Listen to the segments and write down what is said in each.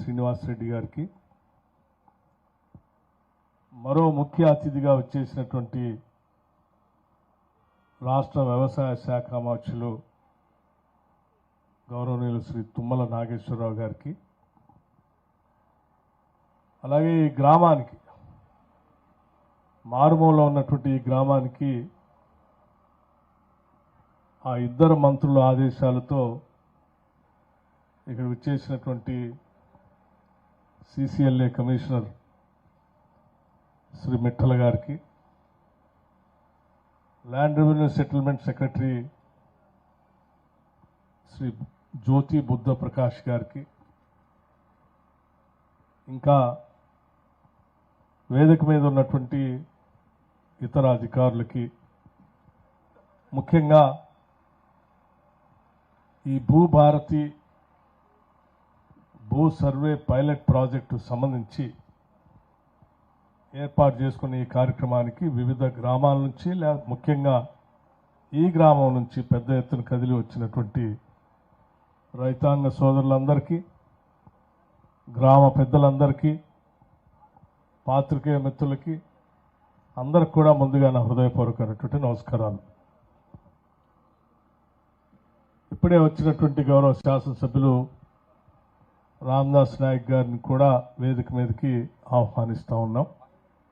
శ్రీనివాసరెడ్డి గారికి, మరో ముఖ్య అతిథిగా వచ్చేసినటువంటి రాష్ట్ర వ్యవసాయ శాఖ మంత్రులు గౌరవనీయులు శ్రీ తుమ్మల నాగేశ్వరరావు గారికి, అలాగే ఈ గ్రామానికి మారుమూలలో ఉన్నటువంటి ఈ గ్రామానికి ఆ ఇద్దరు మంత్రుల ఆదేశాలతో ఇక్కడ వచ్చేసినటువంటి సిసిఎల్ఏ కమిషనర్ శ్రీ మిట్టల గారికి, land revenue settlement secretary Shri Jyoti Buddha Prakash గారికి, ఇంకా వేదిక మీద ఉన్నటువంటి ఇతర అధికారులకి, ముఖ్యంగా ఈ భూభారతి భూ సర్వే పైలట్ ప్రాజెక్టు సంబంధించి ఏర్పాటు చేసుకున్న ఈ కార్యక్రమానికి వివిధ గ్రామాల నుంచి ముఖ్యంగా ఈ గ్రామం నుంచి పెద్ద ఎత్తున కదిలి వచ్చినటువంటి రైతాంగ సోదరులందరికీ, గ్రామ పెద్దలందరికీ, పాత్రికేయ మిత్రులకి అందరికి కూడా ముందుగా నా హృదయపూర్వకమైనటువంటి నమస్కారాలు. ఇప్పుడే వచ్చినటువంటి గౌరవ శాసనసభ్యులు రామదాస్ నాయక్ గారిని కూడా వేదిక మీదకి ఆహ్వానిస్తూ ఉన్నాం.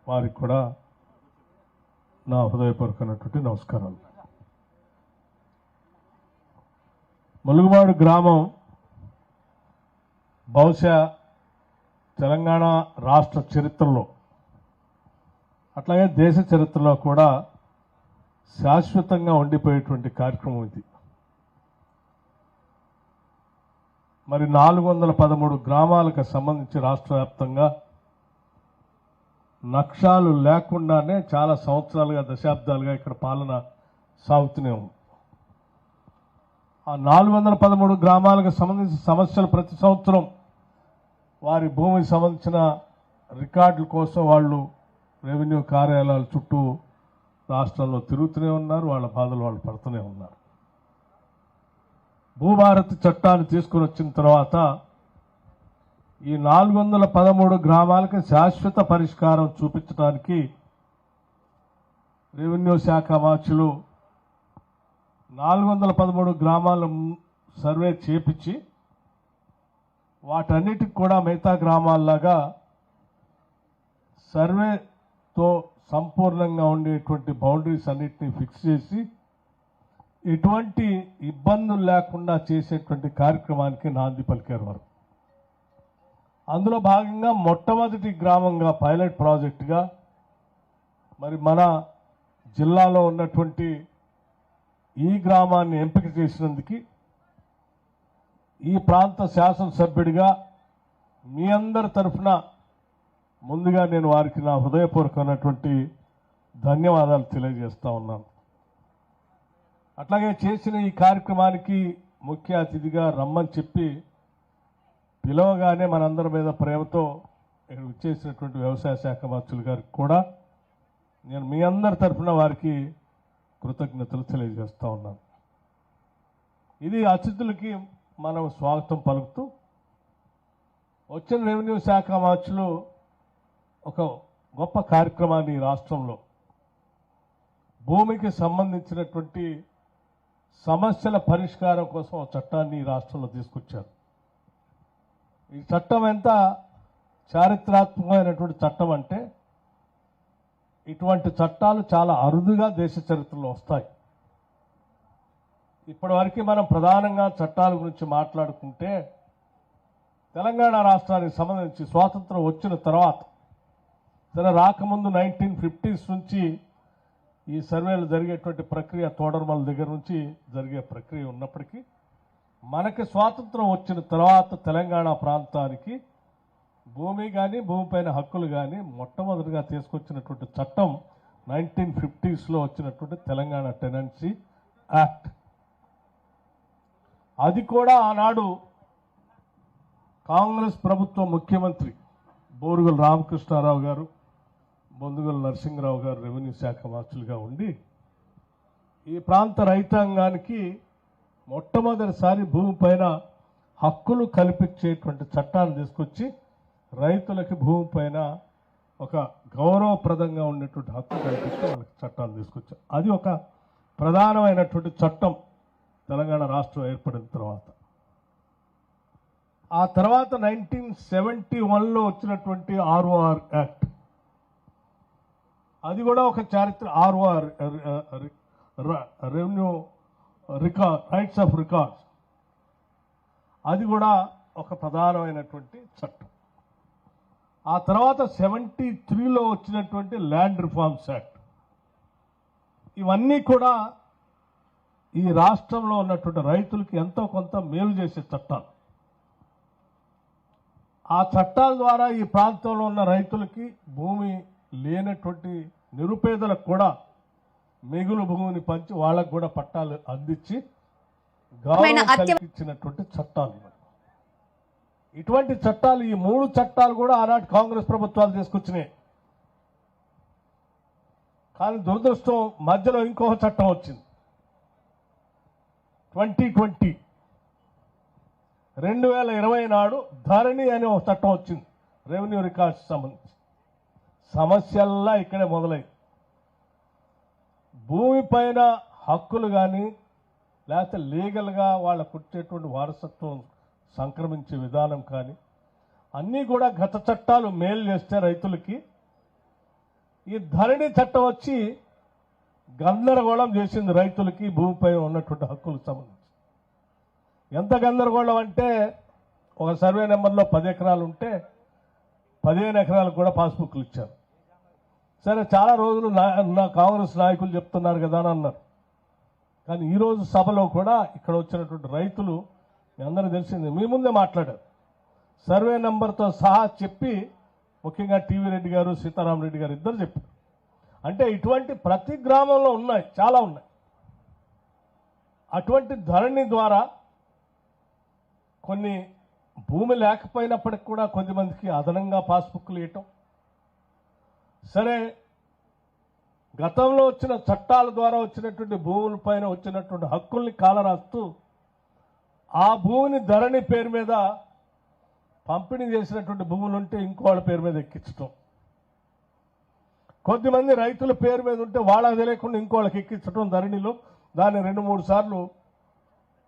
వారికి కూడా నా హృదయపూర్వకమైనటువంటి నమస్కారాలు. ములుగుమాడు గ్రామం బహుశా తెలంగాణ రాష్ట్ర చరిత్రలో, అట్లాగే దేశ చరిత్రలో కూడా శాశ్వతంగా ఉండిపోయేటువంటి కార్యక్రమం ఇది. మరి 413 గ్రామాలకు సంబంధించి రాష్ట్ర వ్యాప్తంగా లక్ష్యాలు లేకుండానే చాలా సంవత్సరాలుగా, దశాబ్దాలుగా ఇక్కడ పాలన సాగుతూనే ఉంది. ఆ 413 గ్రామాలకు సంబంధించిన సమస్యలు ప్రతి సంవత్సరం వారి భూమికి సంబంధించిన రికార్డుల కోసం వాళ్ళు రెవెన్యూ కార్యాలయాల చుట్టూ రాష్ట్రంలో తిరుగుతూనే ఉన్నారు. వాళ్ళ బాధలు వాళ్ళు పడుతూనే ఉన్నారు. భూభారతి చట్టాన్ని తీసుకుని వచ్చిన తర్వాత ఈ 413 గ్రామాలకి శాశ్వత పరిష్కారం చూపించడానికి రెవెన్యూ శాఖ మంత్రులు 413 గ్రామాల సర్వే చేపించి వాటన్నిటికి కూడా మిగతా గ్రామాల్లాగా సర్వేతో సంపూర్ణంగా ఉండేటువంటి బౌండరీస్ అన్నిటినీ ఫిక్స్ చేసి ఎటువంటి ఇబ్బందులు లేకుండా చేసేటువంటి కార్యక్రమానికి నాంది పలికారు వారు. అందులో భాగంగా మొట్టమొదటి గ్రామంగా పైలట్ ప్రాజెక్టుగా మరి మన జిల్లాలో ఉన్నటువంటి ఈ గ్రామాన్ని ఎంపిక చేసినందుకు ఈ ప్రాంత శాసనసభ్యుడిగా మీ అందరి తరఫున ముందుగా నేను వారికి నా హృదయపూర్వకమైనటువంటి ధన్యవాదాలు తెలియజేస్తా ఉన్నాను. అట్లాగే చేసిన ఈ కార్యక్రమానికి ముఖ్య అతిథిగా రమ్మని చెప్పి పిలవగానే మనందరి మీద ప్రేమతో ఇక్కడ వచ్చేసినటువంటి వ్యవసాయ శాఖ మంత్రులు గారికి కూడా నేను మీ అందరి తరఫున వారికి కృతజ్ఞతలు తెలియజేస్తా ఉన్నాను. ఇది అతిథులకి మనం స్వాగతం పలుకుతూ వచ్చిన రెవెన్యూ శాఖ మంత్రులు ఒక గొప్ప కార్యక్రమాన్ని రాష్ట్రంలో భూమికి సంబంధించినటువంటి సమస్యల పరిష్కారం కోసం ఒక చట్టాన్ని రాష్ట్రంలో తీసుకొచ్చారు. ఈ చట్టం ఎంత చారిత్రాత్మకమైనటువంటి చట్టం అంటే ఇటువంటి చట్టాలు చాలా అరుదుగా దేశ చరిత్రలో వస్తాయి. ఇప్పటివరకు మనం ప్రధానంగా చట్టాల గురించి మాట్లాడుకుంటే తెలంగాణ రాష్ట్రానికి సంబంధించి స్వాతంత్రం వచ్చిన తర్వాత, సరే రాకముందు 1950s నుంచి ఈ సర్వేలు జరిగేటువంటి ప్రక్రియ తోడర్మల దగ్గర నుంచి జరిగే ప్రక్రియ ఉన్నప్పటికీ మనకి స్వాతంత్రం వచ్చిన తర్వాత తెలంగాణ ప్రాంతానికి భూమి కానీ భూమిపైన హక్కులు కానీ మొట్టమొదటిగా తీసుకొచ్చినటువంటి చట్టం 1950sలో వచ్చినటువంటి తెలంగాణ టెనెన్సీ యాక్ట్. అది కూడా ఆనాడు కాంగ్రెస్ ప్రభుత్వ ముఖ్యమంత్రి బోరుగుల రామకృష్ణారావు గారు, బొందుగల నరసింహరావు గారు రెవెన్యూ శాఖ మంత్రులుగా ఉండి ఈ ప్రాంత రైతాంగానికి మొట్టమొదటిసారి భూమి పైన హక్కులు కల్పించేటువంటి చట్టాన్ని తీసుకొచ్చి రైతులకి భూమి పైన ఒక గౌరవప్రదంగా ఉండేటువంటి హక్కు కల్పిస్తే వాళ్ళకి చట్టాన్ని తీసుకొచ్చారు. అది ఒక ప్రధానమైనటువంటి చట్టం తెలంగాణ రాష్ట్రం ఏర్పడిన తర్వాత. ఆ తర్వాత 1971లో వచ్చినటువంటి ఆర్ఓఆర్ యాక్ట్, అది కూడా ఒక చారిత్ర. ROR revenue rights of records, అది కూడా ఒక ప్రధానమైనటువంటి చట్టం. ఆ తర్వాత 73లో వచ్చినటువంటి ల్యాండ్ రిఫార్మ్స్ యాక్ట్, ఇవన్నీ కూడా ఈ రాష్ట్రంలో ఉన్నటువంటి రైతులకి ఎంతో కొంత మేలు చేసే చట్టాలు. ఆ చట్టాల ద్వారా ఈ ప్రాంతంలో ఉన్న రైతులకి, భూమి లేనటువంటి నిరుపేదలకు కూడా మిగులు భూమిని పంచి వాళ్ళకు కూడా పట్టాలు అందించి గౌరవం కల్పించినటువంటి చట్టాలు. ఇటువంటి చట్టాలు, ఈ 3 చట్టాలు కూడా ఆనాటి కాంగ్రెస్ ప్రభుత్వాలు తీసుకొచ్చినాయి. కానీ దురదృష్టం, మధ్యలో ఇంకొక చట్టం వచ్చింది. 2020 నాడు ధరణి అనే ఒక చట్టం వచ్చింది, రెవెన్యూ రికార్డ్స్ సంబంధించి. సమస్యల్లా ఇక్కడే మొదలైంది. భూమి పైన హక్కులు కానీ, లేకపోతే లీగల్గా వాళ్ళకు వచ్చేటువంటి వారసత్వం సంక్రమించే విధానం కానీ, అన్నీ కూడా గత చట్టాలు మేలు చేస్తే రైతులకి, ఈ ధరణి చట్టం వచ్చి గందరగోళం చేసింది రైతులకి భూమిపై ఉన్నటువంటి హక్కులకు సంబంధించి. ఎంత గందరగోళం అంటే, ఒక సర్వే నెంబర్లో 10 ఎకరాలు ఉంటే 15 ఎకరాలకు కూడా పాస్బుక్లు ఇచ్చారు. సరే, చాలా రోజులు నా కాంగ్రెస్ నాయకులు చెప్తున్నారు కదా అని అన్నారు. కానీ ఈరోజు సభలో కూడా ఇక్కడ వచ్చినటువంటి రైతులు, మీ అందరూ తెలిసింది, మీ ముందే మాట్లాడారు. సర్వే నెంబర్తో సహా చెప్పి, ముఖ్యంగా టీవీ రెడ్డి గారు, సీతారామరెడ్డి గారు ఇద్దరు చెప్పారు. అంటే ఇటువంటి ప్రతి గ్రామంలో ఉన్నాయి, చాలా ఉన్నాయి. అటువంటి ధరణి ద్వారా కొన్ని భూమి లేకపోయినప్పటికి కూడా కొద్దిమందికి అదనంగా పాస్బుక్లు ఇవ్వటం. సరే, గతంలో వచ్చిన చట్టాల ద్వారా వచ్చినటువంటి భూముల పైన వచ్చినటువంటి హక్కుల్ని కాలరాస్తూ ఆ భూమిని ధరణి పేరు మీద పంపిణీ చేసినటువంటి భూములు ఉంటే ఇంకోళ్ళ పేరు మీద ఎక్కించడం, కొద్దిమంది రైతుల పేరు మీద ఉంటే వాళ్ళకి తెలియకుండా ఇంకోళ్ళకి ఎక్కించడం ధరణిలో. దాన్ని 2-3 సార్లు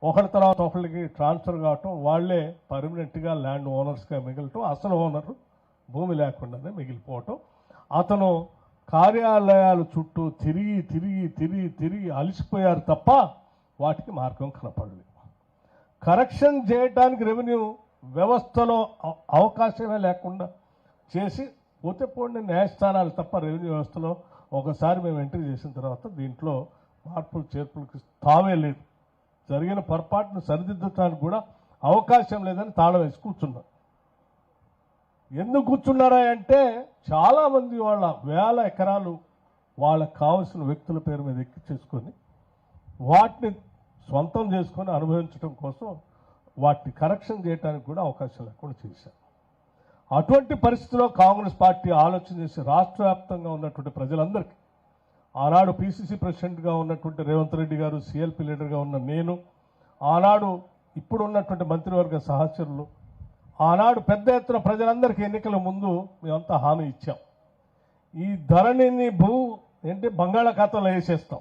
ఒకరి తర్వాత ఒకరికి ట్రాన్స్ఫర్ కావటం, వాళ్లే పర్మనెంట్గా ల్యాండ్ ఓనర్స్గా మిగలటం, అసలు ఓనరు భూమి లేకుండానే మిగిలిపోవటం. అతను కార్యాలయాల చుట్టూ తిరిగి తిరిగి తిరిగి తిరిగి అలసిపోయారు తప్ప వాటికి మార్గం కనపడలేదు. కరెక్షన్ చేయడానికి రెవెన్యూ వ్యవస్థలో అవకాశమే లేకుండా చేసి పోతే పోండి న్యాయస్థానాలు తప్ప రెవెన్యూ వ్యవస్థలో ఒకసారి మేము ఎంట్రీ చేసిన తర్వాత దీంట్లో మార్పులు చేర్పులకు తావే లేదు. జరిగిన పొరపాటును సరిదిద్దడానికి కూడా అవకాశం లేదని తాళం వేసి కూర్చున్నారు. ఎందుకు కూర్చున్నారా అంటే, చాలామంది వాళ్ళ 1000 ఎకరాలు వాళ్ళకు కావాల్సిన వ్యక్తుల పేరు మీద ఎక్కించేసుకొని వాటిని సొంతం చేసుకొని అనుభవించడం కోసం వాటిని కరెక్షన్ చేయడానికి కూడా అవకాశం లేకుండా చేశారు. అటువంటి పరిస్థితిలో కాంగ్రెస్ పార్టీ ఆలోచన చేసి రాష్ట్ర వ్యాప్తంగా ఉన్నటువంటి ప్రజలందరికీ, ఆనాడు పిసిసి ప్రెసిడెంట్గా ఉన్నటువంటి రేవంత్ రెడ్డి గారు, సిఎల్పి లీడర్గా ఉన్న నేను, ఆనాడు ఇప్పుడు ఉన్నటువంటి మంత్రివర్గ సహచరులు, ఆనాడు పెద్ద ఎత్తున ప్రజలందరికీ ఎన్నికల ముందు మేమంతా హామీ ఇచ్చాం. ఈ ధరణిని బంగాళాఖాతంలో వేసేస్తాం,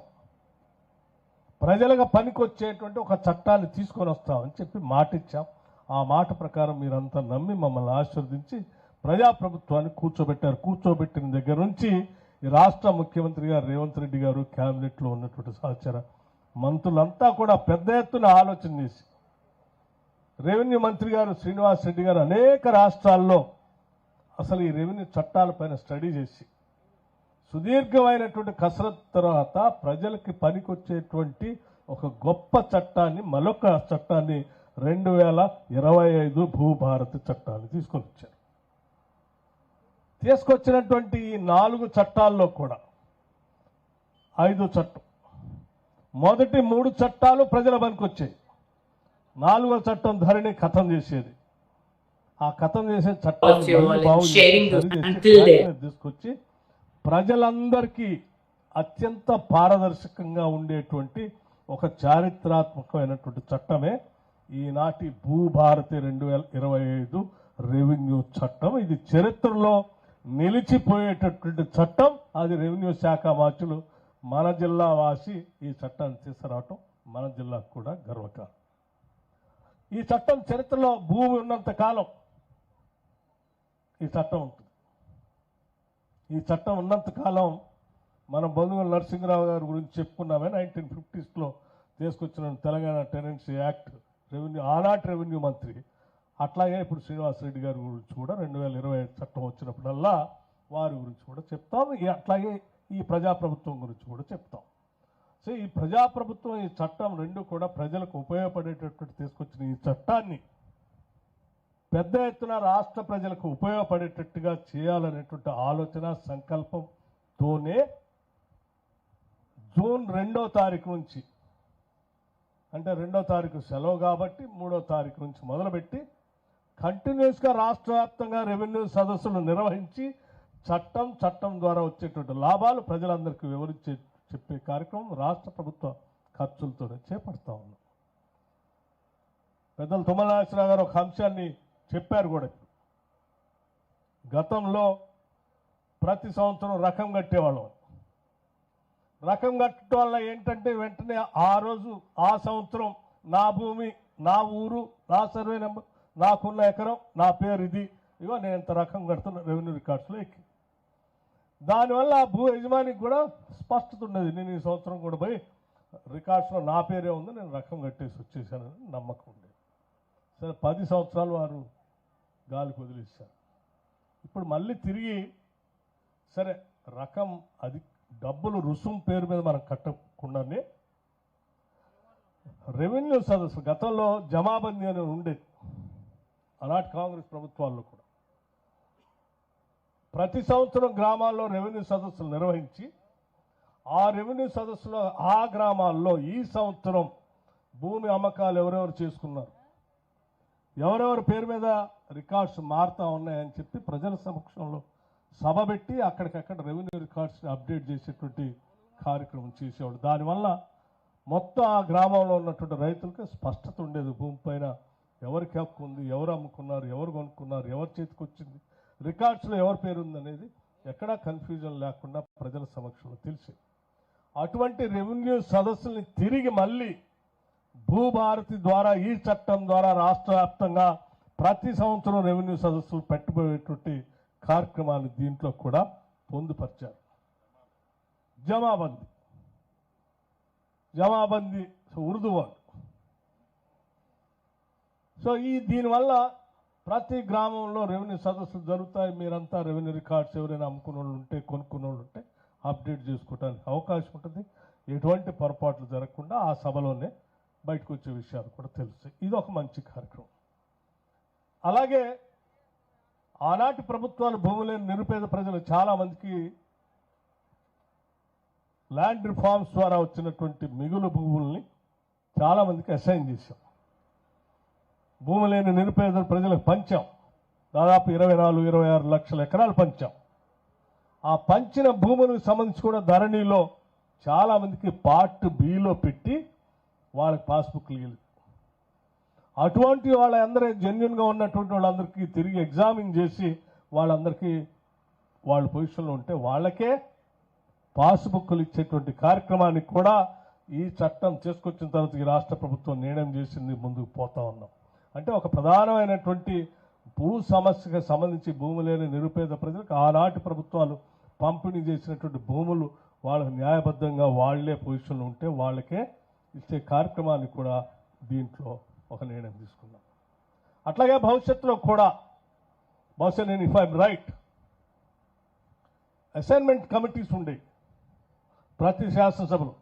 ప్రజలకు పనికొచ్చేటువంటి ఒక చట్టాన్ని తీసుకొని వస్తామని చెప్పి మాట ఇచ్చాం. ఆ మాట ప్రకారం మీరంతా నమ్మి మమ్మల్ని ఆశీర్వదించి ప్రజాప్రభుత్వాన్ని కూర్చోబెట్టారు. కూర్చోబెట్టిన దగ్గర నుంచి ఈ రాష్ట్ర ముఖ్యమంత్రి గారు రేవంత్ రెడ్డి గారు, క్యాబినెట్లో ఉన్నటువంటి సహచర మంత్రులంతా కూడా పెద్ద ఎత్తున ఆలోచన చేసి, రెవెన్యూ మంత్రి గారు శ్రీనివాస్ రెడ్డి గారు అనేక రాష్ట్రాల్లో అసలు ఈ రెవెన్యూ చట్టాలపైన స్టడీ చేసి సుదీర్ఘమైనటువంటి కసరత్తు తర్వాత ప్రజలకి పనికొచ్చేటువంటి ఒక గొప్ప చట్టాన్ని, మరొక చట్టాన్ని 2025 భూభారతి చట్టాన్ని తీసుకొని వచ్చారు. తీసుకొచ్చినటువంటి ఈ 4 చట్టాల్లో కూడా 5 చట్టం, మొదటి 3 చట్టాలు ప్రజల పనికొచ్చాయి. 4వ చట్టం ధరణి ఖతం చేసేది. ఆ ఖతం చేసే చట్టాన్ని తీసుకొచ్చి ప్రజలందరికీ అత్యంత పారదర్శకంగా ఉండేటువంటి ఒక చారిత్రాత్మకమైనటువంటి చట్టమే ఈనాటి భూభారతి 2025 రెవెన్యూ చట్టం. ఇది చరిత్రలో నిలిచిపోయేటటువంటి చట్టం. అది రెవెన్యూ శాఖ మార్చులు మన జిల్లా వాసి ఈ చట్టాన్ని తీసుకురావటం మన జిల్లాకు కూడా గర్వకారణం. ఈ చట్టం చరిత్రలో భూమి ఉన్నంత కాలం ఈ చట్టం ఉంటుంది. ఈ చట్టం ఉన్నంత కాలం మనం బంధువులు నరసింహరావు గారి గురించి చెప్పుకున్నామే. 1950s తీసుకొచ్చిన తెలంగాణ టెనెన్సీ యాక్ట్, రెవెన్యూ, ఆనాటి రెవెన్యూ మంత్రి. అట్లాగే ఇప్పుడు శ్రీనివాసరెడ్డి గారి గురించి కూడా 2025 చట్టం వచ్చినప్పుడల్లా వారి గురించి కూడా చెప్తాం. అట్లాగే ఈ ప్రజాప్రభుత్వం గురించి కూడా చెప్తాం. సో ఈ ప్రజాప్రభుత్వం, ఈ చట్టం రెండు కూడా ప్రజలకు ఉపయోగపడేటటువంటి తీసుకొచ్చిన ఈ చట్టాన్ని పెద్ద ఎత్తున రాష్ట్ర ప్రజలకు ఉపయోగపడేటట్టుగా చేయాలనేటువంటి ఆలోచన సంకల్పంతోనే జూన్ 2వ తారీఖు నుంచి, అంటే 2వ తారీఖు సెలవు కాబట్టి 3వ తారీఖు నుంచి మొదలుపెట్టి కంటిన్యూస్గా రాష్ట్ర వ్యాప్తంగా రెవెన్యూ సదస్సులు నిర్వహించి చట్టం ద్వారా వచ్చేటువంటి లాభాలు ప్రజలందరికీ చెప్పే కార్యక్రమం రాష్ట్ర ప్రభుత్వ ఖర్చులతోనే చేపడతా ఉన్నాం. పెద్దలు తుమ్మల నాగేశ్వరరావు గారు ఒక అంశాన్ని చెప్పారు కూడా. గతంలో ప్రతి సంవత్సరం రకం కట్టేవాళ్ళం. రకం కట్టడం వల్ల ఏంటంటే వెంటనే ఆ రోజు ఆ సంవత్సరం నా భూమి, నా ఊరు, నా సర్వే నెంబర్, నాకున్న ఎకరం, నా పేరు ఇది, ఇగో నేను ఇంత రకం కడుతున్న రెవెన్యూ రికార్డ్స్లో ఎక్కి. దానివల్ల ఆ భూ యజమానికి కూడా స్పష్టత ఉండేది. నేను ఈ సంవత్సరం కూడా పోయి రికార్డ్స్లో నా పేరే ఉంది, నేను రకం కట్టేసి వచ్చేసానని నమ్మకం ఉండేది. సరే 10 సంవత్సరాలు వారు గాలికి వదిలేశారు. ఇప్పుడు మళ్ళీ తిరిగి సరే రకం అది డబ్బులు రుసుము పేరు మీద మనం కట్టకుండానే రెవెన్యూ సదస్సు, గతంలో జమాబందీ అని ఉండేది అలాంటి కాంగ్రెస్ ప్రభుత్వాల్లో కూడా, ప్రతి సంవత్సరం గ్రామాల్లో రెవెన్యూ సదస్సులు నిర్వహించి ఆ రెవెన్యూ సదస్సులో ఆ గ్రామాల్లో ఈ సంవత్సరం భూమి అమ్మకాలు ఎవరెవరు చేసుకున్నారు, ఎవరెవరి పేరు మీద రికార్డ్స్ మారుతా ఉన్నాయని చెప్పి ప్రజల సమక్షంలో సభ పెట్టి అక్కడికక్కడ రెవెన్యూ రికార్డ్స్ని అప్డేట్ చేసేటువంటి కార్యక్రమం చేసేవాడు. దానివల్ల మొత్తం ఆ గ్రామంలో ఉన్నటువంటి రైతులకు స్పష్టత ఉండేది. భూమి పైన ఎవరికి హక్కు ఉంది, ఎవరు అమ్ముకున్నారు, ఎవరు కొనుక్కున్నారు, ఎవరి చేతికి వచ్చింది, రికార్డ్స్లో ఎవరి పేరు ఉందనేది ఎక్కడా కన్ఫ్యూజన్ లేకుండా ప్రజల సమక్షంలో తెలిసేది. అటువంటి రెవెన్యూ సదస్సుల్ని తిరిగి మళ్ళీ భూభారతి ద్వారా, ఈ చట్టం ద్వారా రాష్ట్ర వ్యాప్తంగా ప్రతి సంవత్సరం రెవెన్యూ సదస్సులు పెట్టబోయేటువంటి కార్యక్రమాన్ని దీంట్లో కూడా పొందుపరిచారు. జమాబందీ ఉర్దూ వర్డ్. సో దీనివల్ల ప్రతి గ్రామంలో రెవెన్యూ సదస్సులు జరుగుతాయి. మీరంతా రెవెన్యూ రికార్డ్స్ ఎవరైనా అమ్ముకున్న వాళ్ళు ఉంటే, కొనుక్కున్న వాళ్ళు ఉంటే అప్డేట్ చేసుకోవడానికి అవకాశం ఉంటుంది. ఎటువంటి పొరపాట్లు జరగకుండా ఆ సభలోనే బయటకు వచ్చే విషయాలు కూడా తెలుస్తాయి. ఇది ఒక మంచి కార్యక్రమం. అలాగే ఆనాటి ప్రభుత్వాలు భూమి లేని నిరుపేద ప్రజలు చాలామందికి ల్యాండ్ రిఫార్మ్స్ ద్వారా వచ్చినటువంటి మిగులు భూముల్ని చాలామందికి అసైన్ చేశాం. భూమి లేని నిరుపేద ప్రజలకు పంచాం. దాదాపు 24-26 లక్షల ఎకరాలు పంచాం. ఆ పంచిన భూములకు సంబంధించి కూడా ధరణిలో చాలామందికి పార్ట్ బిలో పెట్టి వాళ్ళకి పాస్బుక్లు వెళ్ళి, అటువంటి వాళ్ళందరూ జెన్యున్గా ఉన్నటువంటి వాళ్ళందరికీ తిరిగి ఎగ్జామిన్ చేసి వాళ్ళందరికీ వాళ్ళ పొజిషన్లో ఉంటే వాళ్ళకే పాస్బుక్లు ఇచ్చేటువంటి కార్యక్రమానికి కూడా ఈ చట్టం చేసుకొచ్చిన తర్వాత ఈ రాష్ట్ర ప్రభుత్వం నిర్ణయం చేసింది. ముందుకు పోతా ఉన్నాం. అంటే ఒక ప్రధానమైనటువంటి భూ సమస్యకు సంబంధించి భూమి లేని నిరుపేద ప్రజలకు ఆనాటి ప్రభుత్వాలు పంపిణీ చేసినటువంటి భూములు వాళ్ళకు న్యాయబద్ధంగా వాళ్లే పొజిషన్లో ఉంటే వాళ్ళకే ఇచ్చే కార్యక్రమాన్ని కూడా దీంట్లో ఒక నిర్ణయం తీసుకున్నాం. అట్లాగే భవిష్యత్తులో కూడా బహుశా నేను if I'm right assignment committees ఉండేవి ప్రతి శాసనసభలో.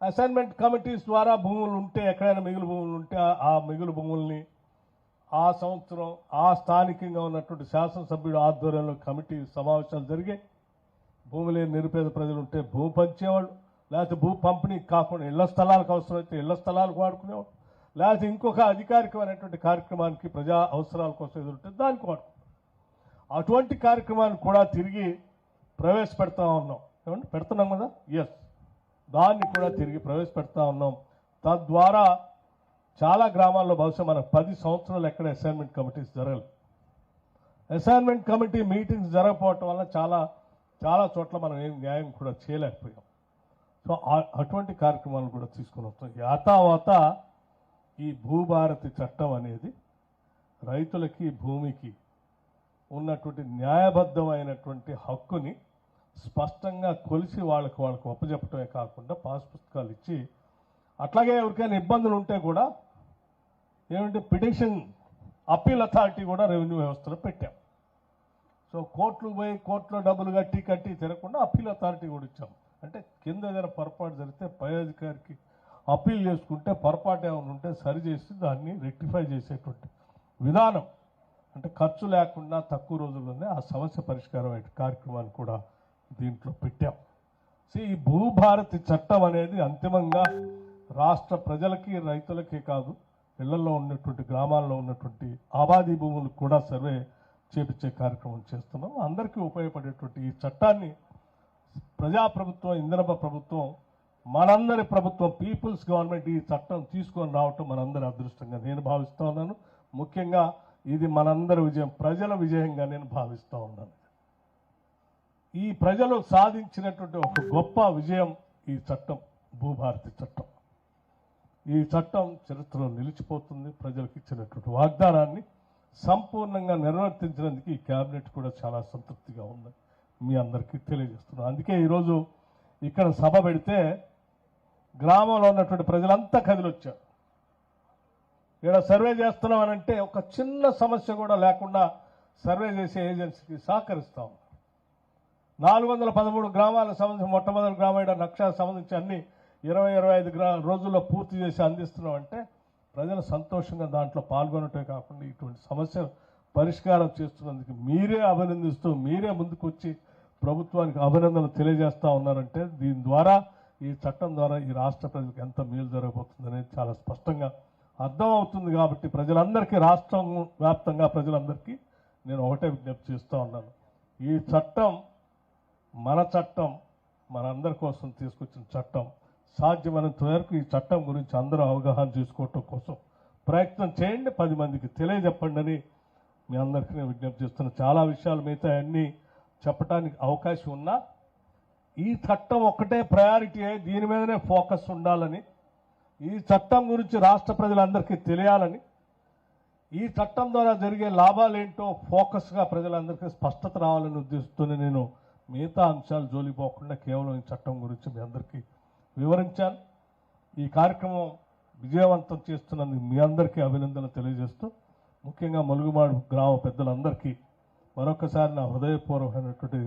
అసైన్మెంట్ కమిటీస్ ద్వారా భూములు ఉంటే, ఎక్కడైనా మిగులు భూములు ఉంటే ఆ మిగులు భూముల్ని ఆ సంవత్సరం ఆ స్థానికంగా ఉన్నటువంటి శాసనసభ్యుడు ఆధ్వర్యంలో కమిటీ సమావేశాలు జరిగాయి. భూమి లేని నిరుపేద ప్రజలు ఉంటే భూమి పంచేవాళ్ళు, లేకపోతే భూ పంపిణీకి కాకుండా ఇళ్ల స్థలాలకు అవసరమైతే ఇళ్ల స్థలాలకు వాడుకునేవాళ్ళు, లేకపోతే ఇంకొక అధికారికమైనటువంటి కార్యక్రమానికి ప్రజా అవసరాల కోసం ఎదురుంటే దానికి వాడుకుంటాం. అటువంటి కార్యక్రమాన్ని కూడా తిరిగి ప్రవేశపెడతా ఉన్నాం. ఏమంటే పెడుతున్నాం కదా, ఎస్, దాన్ని కూడా తిరిగి ప్రవేశపెడతా ఉన్నాం. తద్వారా చాలా గ్రామాల్లో బహుశా మనకు 10 సంవత్సరాలు ఎక్కడ అసైన్మెంట్ కమిటీస్ జరగలేదు. అసైన్మెంట్ కమిటీ మీటింగ్స్ జరగకపోవటం వల్ల చాలా చాలా చోట్ల మనం ఏం న్యాయం కూడా చేయలేకపోయాం. సో అటువంటి కార్యక్రమాలు కూడా తీసుకుని వస్తాం. యాతావాత ఈ భూభారతి చట్టం అనేది రైతులకి భూమికి ఉన్నటువంటి న్యాయబద్ధమైనటువంటి హక్కుని స్పష్టంగా కొలిసి వాళ్ళకు ఒప్పజెప్పటమే కాకుండా పాస్ పుస్తకాలు ఇచ్చి, అట్లాగే ఎవరికైనా ఇబ్బందులు ఉంటే కూడా ఏమంటే పిటిషన్ అప్పీల్ అథారిటీ కూడా రెవెన్యూ వ్యవస్థలో పెట్టాం. సో కోర్టులు పోయి కోర్టులో డబ్బులు కట్టి తిరగకుండా అప్పీల్ అథారిటీ కూడా ఇచ్చాం. అంటే కింద ఏదైనా పొరపాటు జరిగితే పై అధికారికి అప్పీల్ చేసుకుంటే పొరపాటు ఏమైనా ఉంటే సరిచేసి దాన్ని రెక్టిఫై చేసేటువంటి విధానం, అంటే ఖర్చు లేకుండా తక్కువ రోజుల్లోనే ఆ సమస్య పరిష్కారం అయ్యే కార్యక్రమాన్ని కూడా దీంట్లో పెట్టాం. సో ఈ భూభారతి చట్టం అనేది అంతిమంగా రాష్ట్ర ప్రజలకి రైతులకే కాదు, ఇళ్లలో ఉన్నటువంటి గ్రామాల్లో ఉన్నటువంటి ఆబాదీ భూములకు కూడా సర్వే చేపించే కార్యక్రమం చేస్తున్నాం. అందరికీ ఉపయోగపడేటువంటి ఈ చట్టాన్ని ప్రజాప్రభుత్వం, ఇంధనప ప్రభుత్వం, మనందరి ప్రభుత్వం, పీపుల్స్ గవర్నమెంట్ ఈ చట్టం తీసుకొని రావటం మనందరి అదృష్టంగా నేను భావిస్తూ ఉన్నాను. ముఖ్యంగా ఇది మనందరి విజయం, ప్రజల విజయంగా నేను భావిస్తూ ఉన్నాను. ఈ ప్రజలు సాధించినటువంటి ఒక గొప్ప విజయం ఈ చట్టం, భూభారతి చట్టం. ఈ చట్టం చరిత్రలో నిలిచిపోతుంది. ప్రజలకు ఇచ్చినటువంటి వాగ్దానాన్ని సంపూర్ణంగా నిర్వర్తించినందుకు ఈ కేబినెట్ కూడా చాలా సంతృప్తిగా ఉంది, మీ అందరికీ తెలియజేస్తున్నాను. అందుకే ఈరోజు ఇక్కడ సభ పెడితే గ్రామంలో ఉన్నటువంటి ప్రజలంతా కదిలొచ్చారు. ఇక్కడ సర్వే చేస్తున్నామనంటే ఒక చిన్న సమస్య కూడా లేకుండా సర్వే చేసే ఏజెన్సీకి సహకరిస్తాం. 413 గ్రామాలకు సంబంధించి మొట్టమొదటి గ్రామీణ లక్ష్యాలకు సంబంధించి అన్ని 20-25 రోజుల్లో పూర్తి చేసి అందిస్తున్నామంటే ప్రజలు సంతోషంగా దాంట్లో పాల్గొనటమే కాకుండా ఇటువంటి సమస్య పరిష్కారం చేస్తున్నందుకు మీరే అభినందిస్తూ మీరే ముందుకు వచ్చి ప్రభుత్వానికి అభినందనలు తెలియజేస్తూ ఉన్నారంటే దీని ద్వారా, ఈ చట్టం ద్వారా ఈ రాష్ట్ర ప్రజలకు ఎంత మేలు జరగబోతుందనేది చాలా స్పష్టంగా అర్థమవుతుంది. కాబట్టి ప్రజలందరికీ, రాష్ట్రం వ్యాప్తంగా ప్రజలందరికీ నేను ఒకటే విజ్ఞప్తి చేస్తూ ఉన్నాను. ఈ చట్టం మన చట్టం, మనందరి కోసం తీసుకొచ్చిన చట్టం. సాధ్యమైనంత వరకు ఈ చట్టం గురించి అందరూ అవగాహన చేసుకోవటం కోసం ప్రయత్నం చేయండి, 10 మందికి తెలియజెప్పండి అని మీ అందరికీ నేను విజ్ఞప్తి చేస్తున్నాను. చాలా విషయాలు మిగతా అన్నీ చెప్పడానికి అవకాశం ఉన్నా ఈ చట్టం ఒక్కటే ప్రయారిటీ అయ్యి దీని మీదనే ఫోకస్ ఉండాలని, ఈ చట్టం గురించి రాష్ట్ర ప్రజలందరికీ తెలియాలని, ఈ చట్టం ద్వారా జరిగే లాభాలేంటో ఫోకస్గా ప్రజలందరికీ స్పష్టత రావాలని ఉద్దేశిస్తూనే నేను మిగతా అంశాలు జోలిపోకుండా కేవలం ఈ చట్టం గురించి మీ అందరికీ వివరించాను. ఈ కార్యక్రమం విజయవంతం చేస్తున్నందుకు మీ అందరికీ అభినందనలు తెలియజేస్తూ, ముఖ్యంగా ములుగుమాడు గ్రామ పెద్దలందరికీ మరొకసారి నా హృదయపూర్వకమైనటువంటి